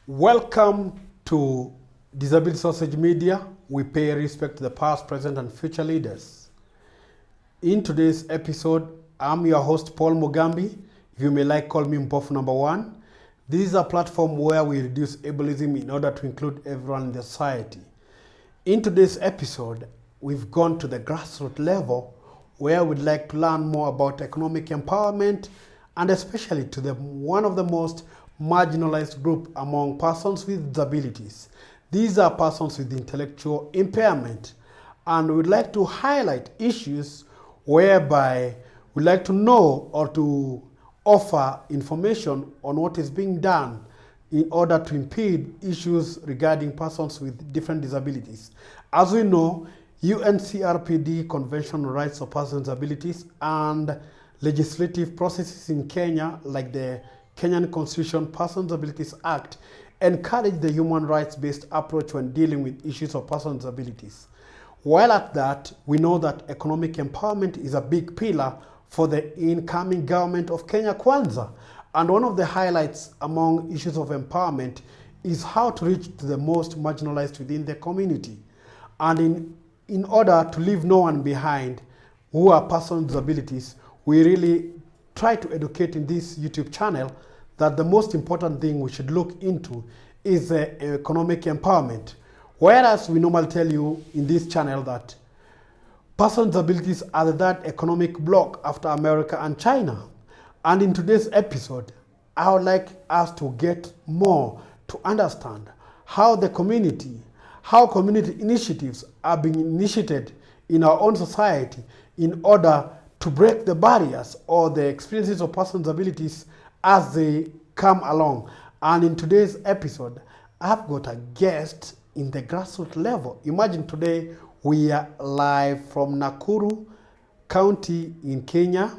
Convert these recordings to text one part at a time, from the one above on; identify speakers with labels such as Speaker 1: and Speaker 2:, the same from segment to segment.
Speaker 1: Welcome to Disability Sausage Media. We pay respect to the past, present, and future leaders. In today's episode, I'm your host, Paul Mugambi. If you may like, call me Mpofu number 1. This is a platform where we reduce ableism in order to include everyone in the society. In today's episode, we've gone to the grassroots level where we'd like to learn more about economic empowerment and especially to one of the most marginalized group among persons with disabilities. These are persons with intellectual impairment, and we'd like to highlight issues whereby we'd like to know or to offer information on what is being done in order to impede issues regarding persons with different disabilities. As we know, UNCRPD Convention on Rights of Persons with Disabilities and legislative processes in Kenya, like the Kenyan Constitution Persons with Disabilities Act, encourage the human rights-based approach when dealing with issues of persons with disabilities. While at that, we know that economic empowerment is a big pillar for the incoming government of Kenya Kwanza. And one of the highlights among issues of empowerment is how to reach to the most marginalized within the community. And in order to leave no one behind who are persons with disabilities, we really try to educate in this YouTube channel that the most important thing we should look into is economic empowerment. Whereas we normally tell you in this channel that persons with disabilities are the third economic bloc after America and China. And in today's episode, I would like us to get more to understand how community initiatives are being initiated in our own society in order to break the barriers or the experiences of persons with disabilities as they come along. And in today's episode, I've got a guest in the grassroots level. Imagine today we are live from Nakuru County in Kenya,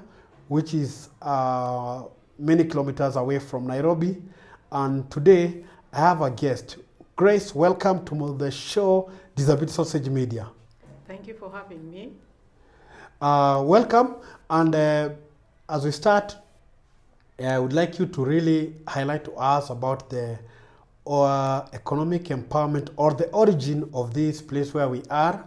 Speaker 1: which is many kilometers away from Nairobi. And today I have a guest. Grace, welcome to the show, Disability Sausage Media.
Speaker 2: Thank you for having me.
Speaker 1: Welcome, and as we start, I would like you to really highlight to us about the economic empowerment or the origin of this place where we are,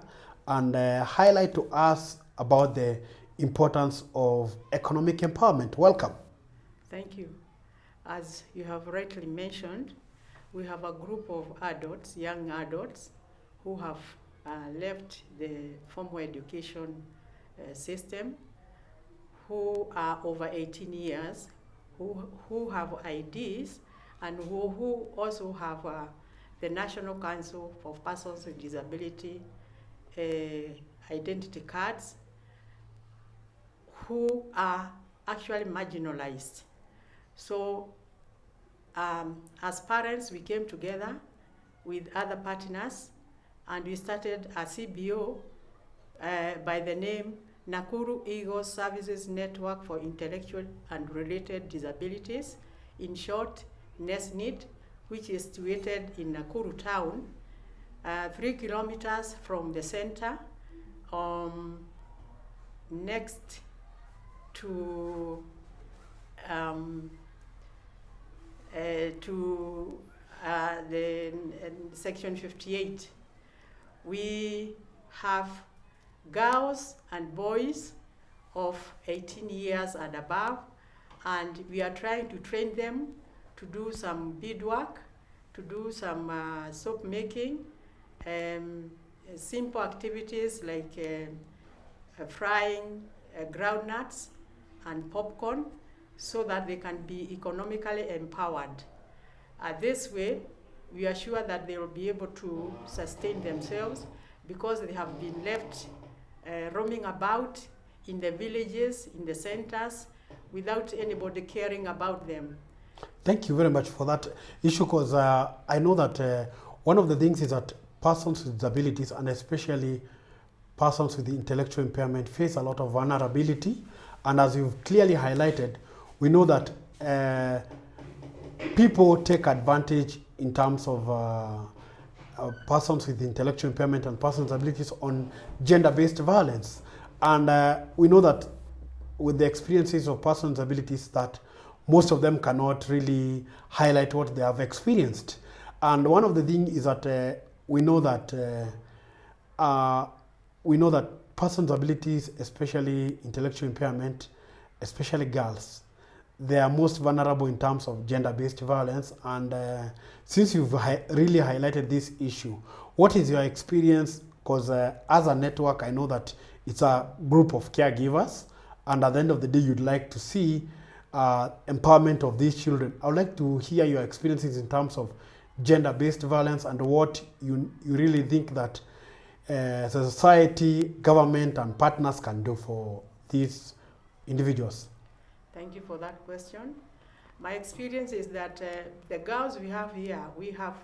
Speaker 1: and highlight to us about the importance of economic empowerment. Welcome.
Speaker 2: Thank you. As you have rightly mentioned, we have a group of adults, young adults, who have left the formal education system, who are over 18 years, who have IDs, and who also have the National Council for Persons with Disability identity cards, who are actually marginalized. So as parents, we came together with other partners and we started a CBO by the name Nakuru Eagle Services Network for Intellectual and Related Disabilities, in short, NESNID, which is situated in Nakuru town, 3 kilometers from the center, next to the section 58. We have girls and boys of 18 years and above, and we are trying to train them to do some beadwork, to do some soap making, simple activities like frying groundnuts and popcorn, so that they can be economically empowered. This way, we are sure that they will be able to sustain themselves, because they have been left roaming about in the villages, in the centers, without anybody caring about them.
Speaker 1: Thank you very much for that issue, because I know that one of the things is that persons with disabilities, and especially persons with intellectual impairment, face a lot of vulnerability. And as you've clearly highlighted, we know that people take advantage in terms of persons with intellectual impairment and persons with disabilities on gender-based violence. And we know that with the experiences of persons with disabilities, that most of them cannot really highlight what they have experienced. And one of the things is that we know that persons' abilities, especially intellectual impairment, especially girls, they are most vulnerable in terms of gender-based violence. And since you've really highlighted this issue, what is your experience? Because as a network, I know that it's a group of caregivers, and at the end of the day, you'd like to see empowerment of these children. I would like to hear your experiences in terms of gender-based violence and what you really think that society, government, and partners can do for these individuals.
Speaker 2: Thank you for that question. My experience is that the girls we have here, we have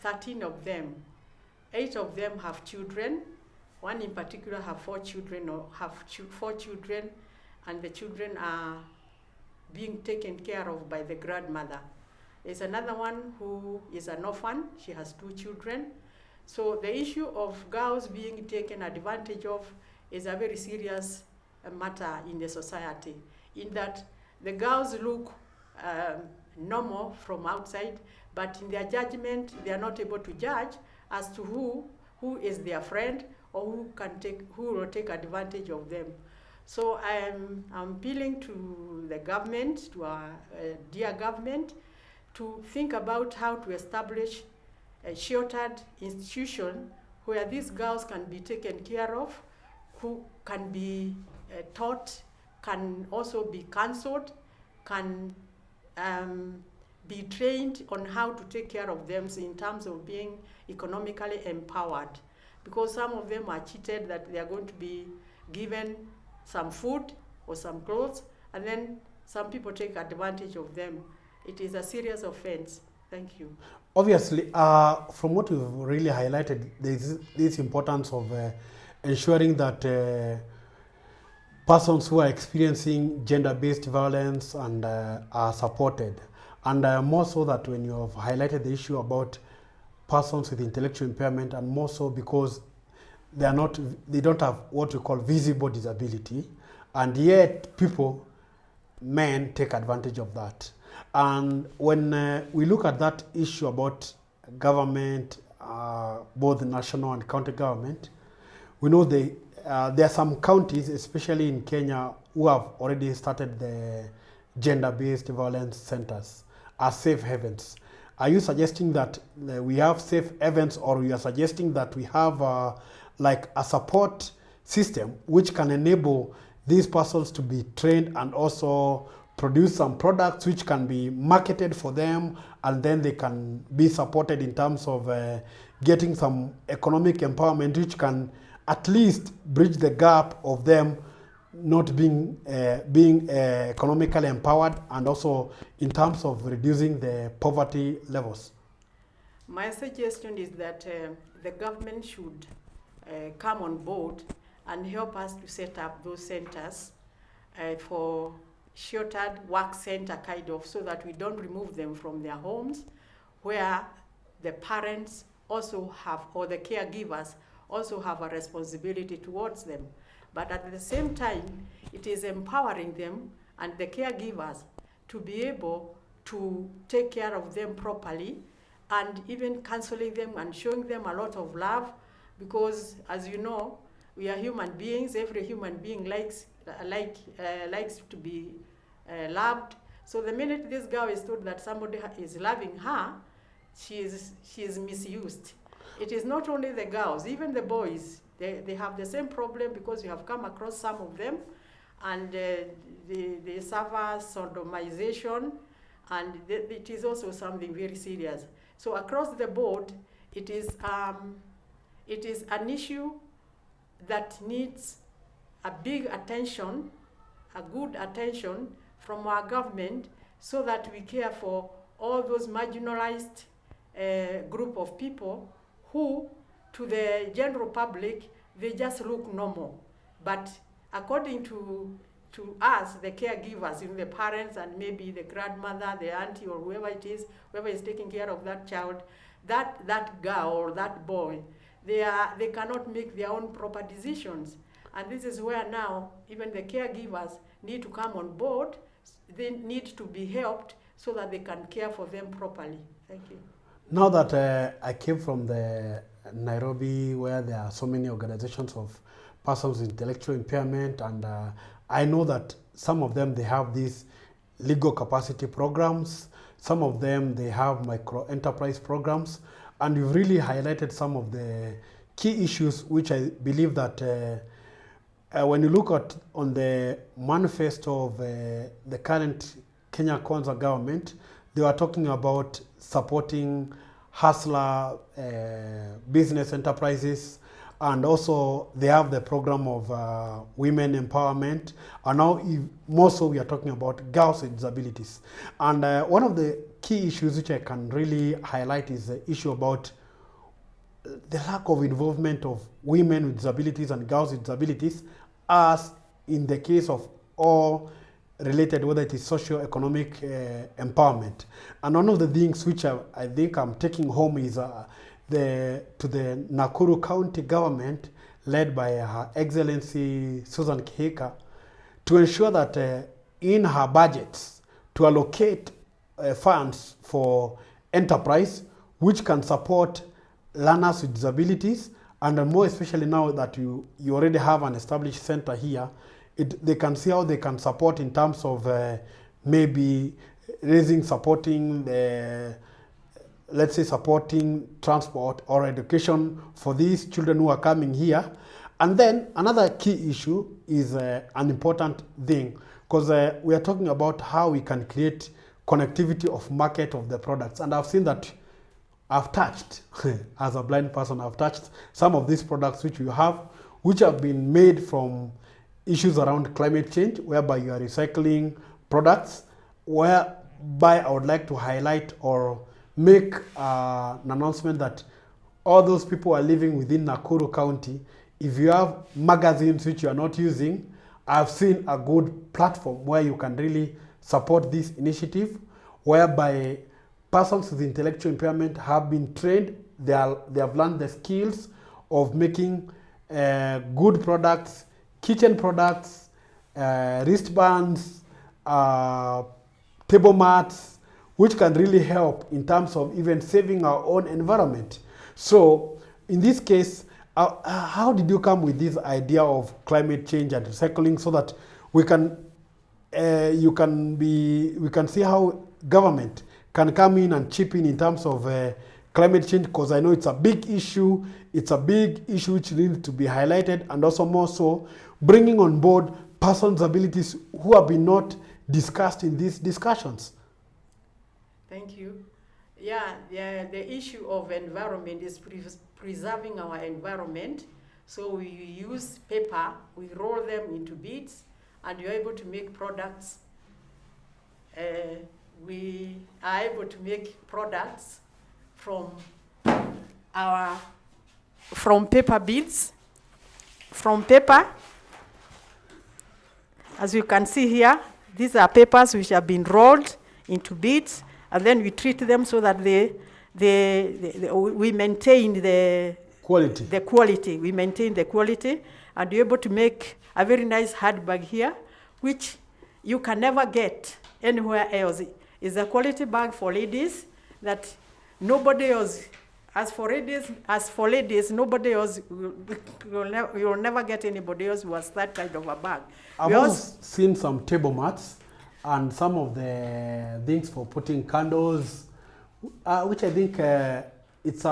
Speaker 2: 13 of them. 8 of them have children. One in particular have 4 children, or have 4 children, and the children are being taken care of by the grandmother. There's another one who is an orphan. She has 2 children. So the issue of girls being taken advantage of is a very serious matter in the society, in that the girls look normal from outside, but in their judgment, they are not able to judge as to who is their friend or who will take advantage of them. So I'm appealing to the government, to our dear government, to think about how to establish a sheltered institution where these girls can be taken care of, who can be taught, can also be counseled, can be trained on how to take care of them in terms of being economically empowered. Because some of them are cheated that they are going to be given some food or some clothes, and then some people take advantage of them. It is a serious offense. Thank you.
Speaker 1: Obviously, from what you've really highlighted, there's this importance of ensuring that persons who are experiencing gender-based violence and are supported. And more so that when you have highlighted the issue about persons with intellectual impairment, and more so because they don't have what we call visible disability, and yet men take advantage of that. And when we look at that issue about government, both national and county government, we know there are some counties, especially in Kenya, who have already started the gender-based violence centers as safe havens. Are you suggesting that we have safe havens, or you are suggesting that we have like a support system which can enable these persons to be trained and also produce some products which can be marketed for them, and then they can be supported in terms of getting some economic empowerment which can at least bridge the gap of them not being economically empowered, and also in terms of reducing the poverty levels?
Speaker 2: My suggestion is that the government should come on board and help us to set up those centers for sheltered work center kind of, so that we don't remove them from their homes, where the parents also have, or the caregivers also have a responsibility towards them. But at the same time, it is empowering them and the caregivers to be able to take care of them properly, and even counseling them and showing them a lot of love, because as you know, we are human beings. Every human being likes to be loved. So the minute this girl is told that somebody is loving her, she is misused. It is not only the girls, even the boys, they have the same problem, because you have come across some of them, and they suffer sodomization, and it is also something very serious. So across the board, it is an issue that needs a big attention, a good attention from our government, so that we care for all those marginalized group of people who, to the general public, they just look normal. But according to us, the caregivers, the parents and maybe the grandmother, the auntie, or whoever is taking care of that child, that girl or that boy, they cannot make their own proper decisions. And this is where now even the caregivers need to come on board. They need to be helped so that they can care for them properly. Thank you.
Speaker 1: Now that I came from the Nairobi, where there are so many organizations of persons with intellectual impairment, and I know that some of them, they have these legal capacity programs, some of them they have micro enterprise programs, and you've really highlighted some of the key issues which I believe that when you look at on the manifesto of the current Kenya Kwanza government, they were talking about supporting hustler business enterprises, and also they have the program of women empowerment, and now more so we are talking about girls with disabilities. And one of the key issues which I can really highlight is the issue about the lack of involvement of women with disabilities and girls with disabilities, as in the case of all related, whether it is socio-economic empowerment. And one of the things which I think I'm taking home is to the Nakuru County government, led by Her Excellency Susan Kihika, to ensure that in her budgets to allocate funds for enterprise which can support learners with disabilities, and more especially now that you already have an established center here, they can see how they can support in terms of maybe supporting let's say supporting transport or education for these children who are coming here. And then another key issue is an important thing, because we are talking about how we can create connectivity of market of the products. And I've seen that I've touched, as a blind person, I've touched some of these products which you have, which have been made from issues around climate change, whereby you are recycling products, whereby I would like to highlight or make an announcement that all those people who are living within Nakuru County, if you have magazines which you are not using, I've seen a good platform where you can really support this initiative, whereby persons with intellectual impairment have been trained, they have learned the skills of making good products, kitchen products, wristbands, table mats, which can really help in terms of even saving our own environment. So in this case, how did you come with this idea of climate change and recycling, so that we can see how government can come in and chip in terms of climate change? Because I know it's a big issue. It's a big issue which needs to be highlighted, and also more so bringing on board persons' abilities who have been not discussed in these discussions.
Speaker 2: Thank you. Yeah, the issue of environment is preserving our environment. So we use paper, we roll them into beads, and you're able to make products. We are able to make products from paper beads, from paper. As you can see here, these are papers which have been rolled into beads, and then we treat them so that we maintain the quality. We maintain the quality, and you're able to make a very nice handbag here, which you can never get anywhere else. It's a quality bag for ladies that nobody else. As for ladies, nobody else, you'll never get anybody else who has that kind of a bag.
Speaker 1: I've also seen some table mats and some of the things for putting candles, which I think it's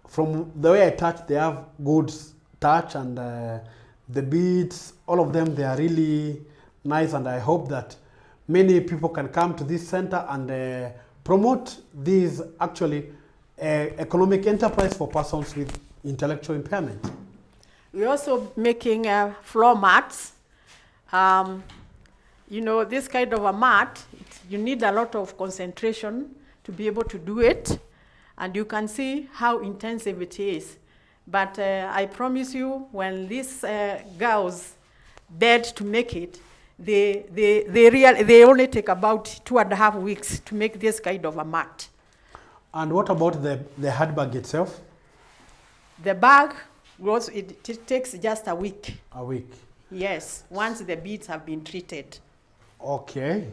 Speaker 1: from the way I touch, they have good touch, and the beads, all of them, they are really nice, and I hope that many people can come to this center and promote these actually economic enterprise for persons with intellectual impairment.
Speaker 2: We're also making floor mats. This kind of a mat, you need a lot of concentration to be able to do it, and you can see how intensive it is. But I promise you, when these girls dared to make it, they only take about 2.5 weeks to make this kind of a mat.
Speaker 1: And what about the handbag itself?
Speaker 2: The bag, it takes just a week.
Speaker 1: A week?
Speaker 2: Yes, once the beads have been treated.
Speaker 1: Okay.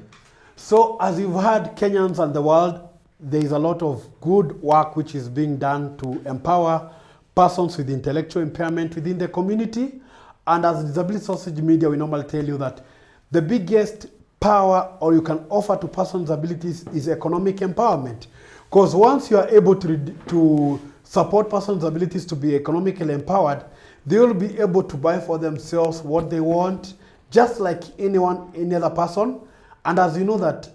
Speaker 1: So as you've heard, Kenyans and the world, there is a lot of good work which is being done to empower persons with intellectual impairment within the community. And as Disability Sausage Media, we normally tell you that the biggest power or you can offer to persons with abilities is economic empowerment. Because once you are able to support persons with abilities to be economically empowered, they will be able to buy for themselves what they want, just like any other person. And as you know that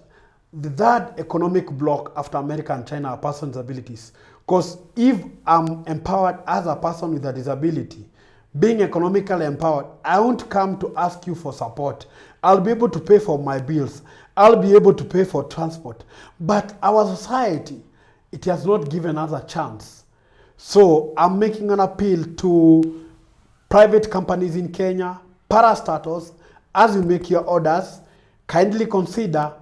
Speaker 1: the third economic bloc after America and China are persons with abilities. Because if I'm empowered as a person with a disability, being economically empowered, I won't come to ask you for support. I'll be able to pay for my bills. I'll be able to pay for transport. But our society, it has not given us a chance. So I'm making an appeal to private companies in Kenya, parastatals, as you make your orders, kindly consider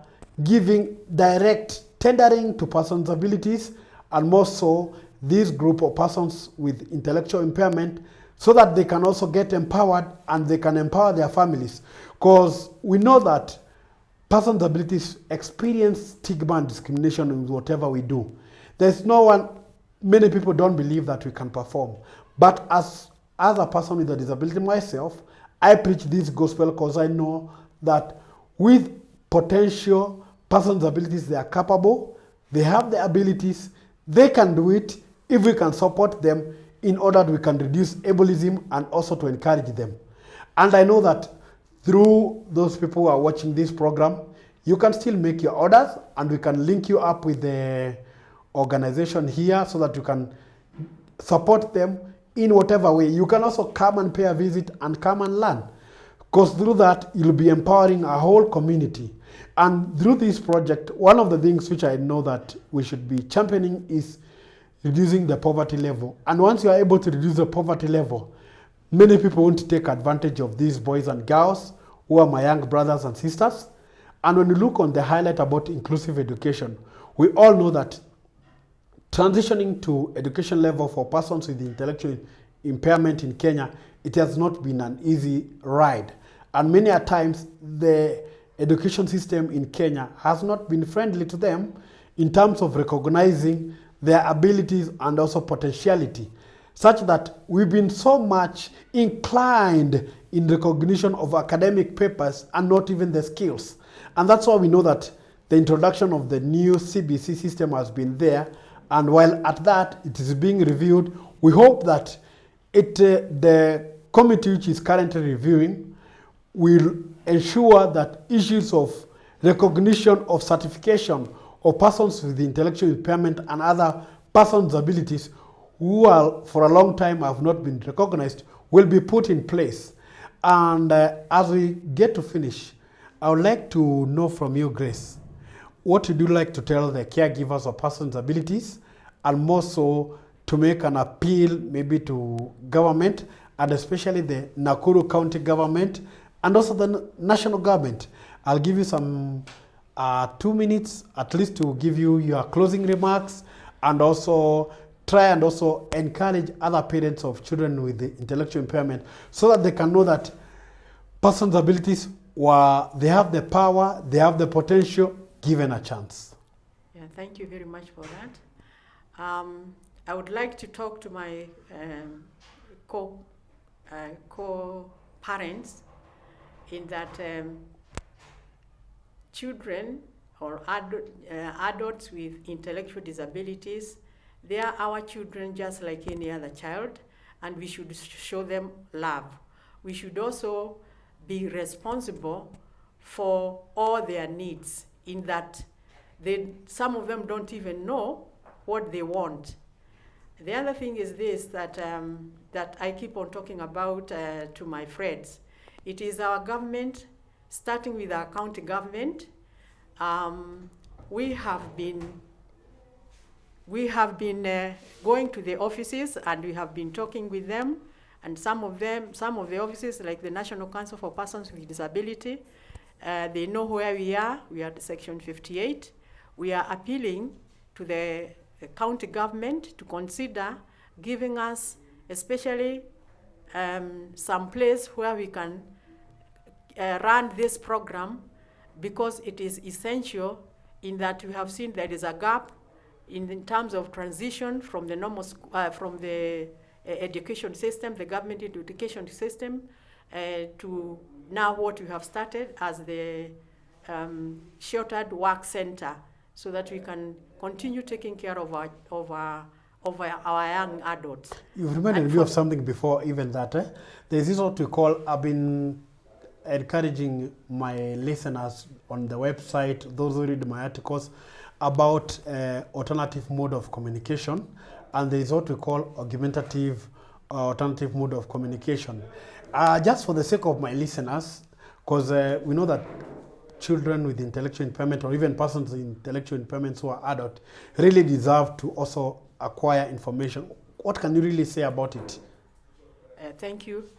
Speaker 1: giving direct tendering to persons with abilities, and more so this group of persons with intellectual impairment, so that they can also get empowered and they can empower their families. Because we know that persons with abilities experience stigma and discrimination in whatever we do. There's no one, many people don't believe that we can perform. But as a person with a disability myself, I preach this gospel because I know that with potential persons with abilities, they are capable, they have the abilities, they can do it if we can support them in order that we can reduce ableism and also to encourage them. And I know that through those people who are watching this program, you can still make your orders and we can link you up with the organization here so that you can support them in whatever way. You can also come and pay a visit and come and learn. Because through that, you'll be empowering a whole community. And through this project, one of the things which I know that we should be championing is reducing the poverty level. And once you are able to reduce the poverty level, many people won't take advantage of these boys and girls who are my young brothers and sisters. And when you look on the highlight about inclusive education, we all know that transitioning to education level for persons with intellectual impairment in Kenya, it has not been an easy ride. And many a times, the education system in Kenya has not been friendly to them in terms of recognizing their abilities and also potentiality, such that we've been so much inclined in recognition of academic papers and not even the skills. And that's why we know that the introduction of the new CBC system has been there. And while at that, it is being reviewed, we hope that the committee which is currently reviewing will ensure that issues of recognition of certification of persons with intellectual impairment and other persons' abilities who are for a long time have not been recognized will be put in place. And as we get to finish, I would like to know from you, Grace, what would you like to tell the caregivers of persons' abilities, and more so to make an appeal maybe to government, and especially the Nakuru County government and also the national government? I'll give you some 2 minutes at least to give you your closing remarks, and also try and also encourage other parents of children with the intellectual impairment so that they can know that persons' abilities, they have the power, they have the potential, given a chance.
Speaker 2: Yeah, thank you very much for that. I would like to talk to my co-parents in that children or adults with intellectual disabilities, they are our children just like any other child, and we should show them love. We should also be responsible for all their needs, in that some of them don't even know what they want. The other thing is this, that I keep on talking about to my friends. It is our government, starting with our county government. We have been going to the offices and we have been talking with them, and some of the offices, like the National Council for Persons with Disability, they know where we are. We are at Section 58. We are appealing to the county government to consider giving us, especially some place where we can run this program, because it is essential in that we have seen there is a gap in terms of transition from the normal from the education system, the government education system, to now what we have started as the sheltered work center, so that we can continue taking care of our young adults.
Speaker 1: You've reminded me of something before even that. There's this what we call, I've been encouraging my listeners on the website, those who read my articles, about alternative mode of communication. And there is what we call augmentative alternative mode of communication. Just for the sake of my listeners, because we know that children with intellectual impairment, or even persons with intellectual impairments who are adult, really deserve to also acquire information. What can you really say about it?
Speaker 2: Thank you.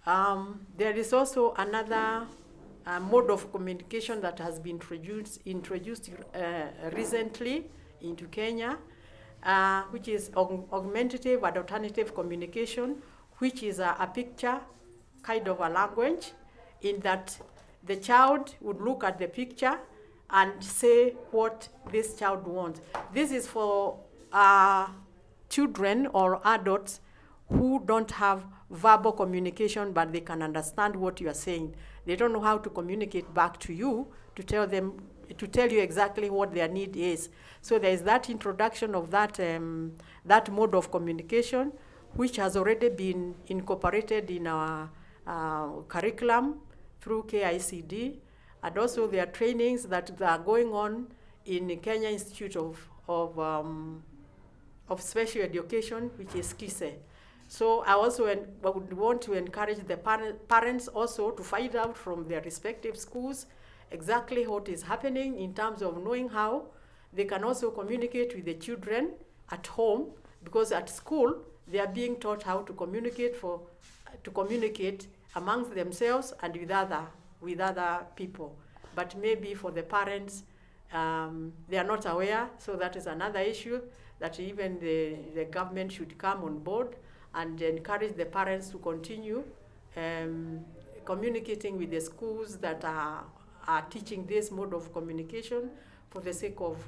Speaker 2: There is also another mode of communication that has been introduced recently into Kenya, which is augmentative and alternative communication, which is a picture kind of a language, in that the child would look at the picture and say what this child wants. This is for children or adults who don't have verbal communication, but they can understand what you are saying. They don't know how to communicate back to you to tell you exactly what their need is. So there is that introduction of that mode of communication, which has already been incorporated in our curriculum through KICD, and also there are trainings that are going on in the Kenya Institute of Special Education, which is KISE. So I also would want to encourage the parents also to find out from their respective schools exactly what is happening in terms of knowing how they can also communicate with the children at home, because at school they are being taught how to communicate amongst themselves and with other people. But maybe for the parents, they are not aware, so that is another issue that even the government should come on board and encourage the parents to continue communicating with the schools that are teaching this mode of communication, for the sake of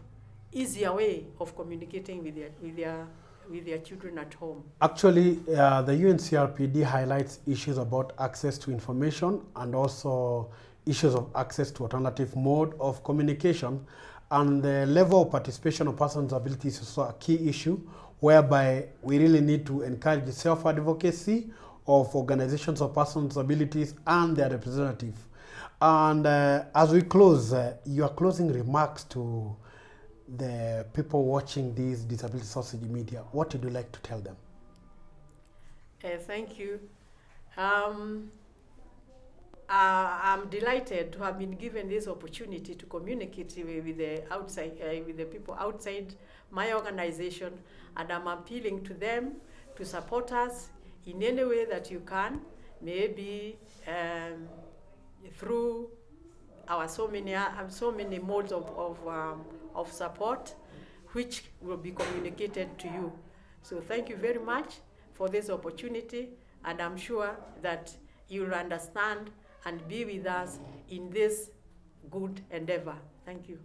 Speaker 2: easier way of communicating with their children at home.
Speaker 1: Actually, the UNCRPD highlights issues about access to information and also issues of access to alternative mode of communication. And the level of participation of persons with abilities is also a key issue, whereby we really need to encourage self-advocacy of organizations of persons with abilities and their representatives. And as we close, your closing remarks to the people watching these Disability Sausage Media, what would you like to tell them?
Speaker 2: Thank you. I'm delighted to have been given this opportunity to communicate with the people outside my organization, and I'm appealing to them to support us in any way that you can, maybe through our so many modes of support, which will be communicated to you. So thank you very much for this opportunity, and I'm sure that you will understand and be with us in this good endeavor. Thank you.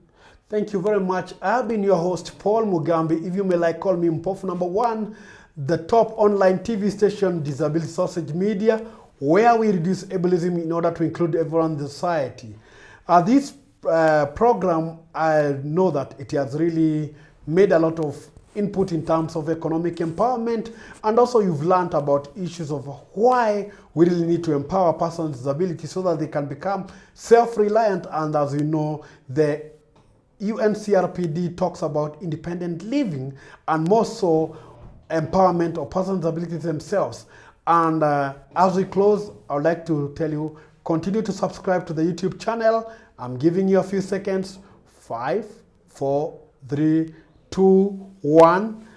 Speaker 1: Thank you very much. I've been your host, Paul Mugambi. If you may like, call me Mpofu #1, the top online TV station, Disability Sausage Media, where we reduce ableism in order to include everyone in the society. This program, I know that it has really made a lot of input in terms of economic empowerment, and also you've learned about issues of why we really need to empower persons with disability so that they can become self-reliant. And as you know, the UNCRPD talks about independent living and more so empowerment of persons with disabilities themselves. And as we close, I would like to tell you, continue to subscribe to the YouTube channel. I'm giving you a few seconds. 5, 4, 3, 2, 1.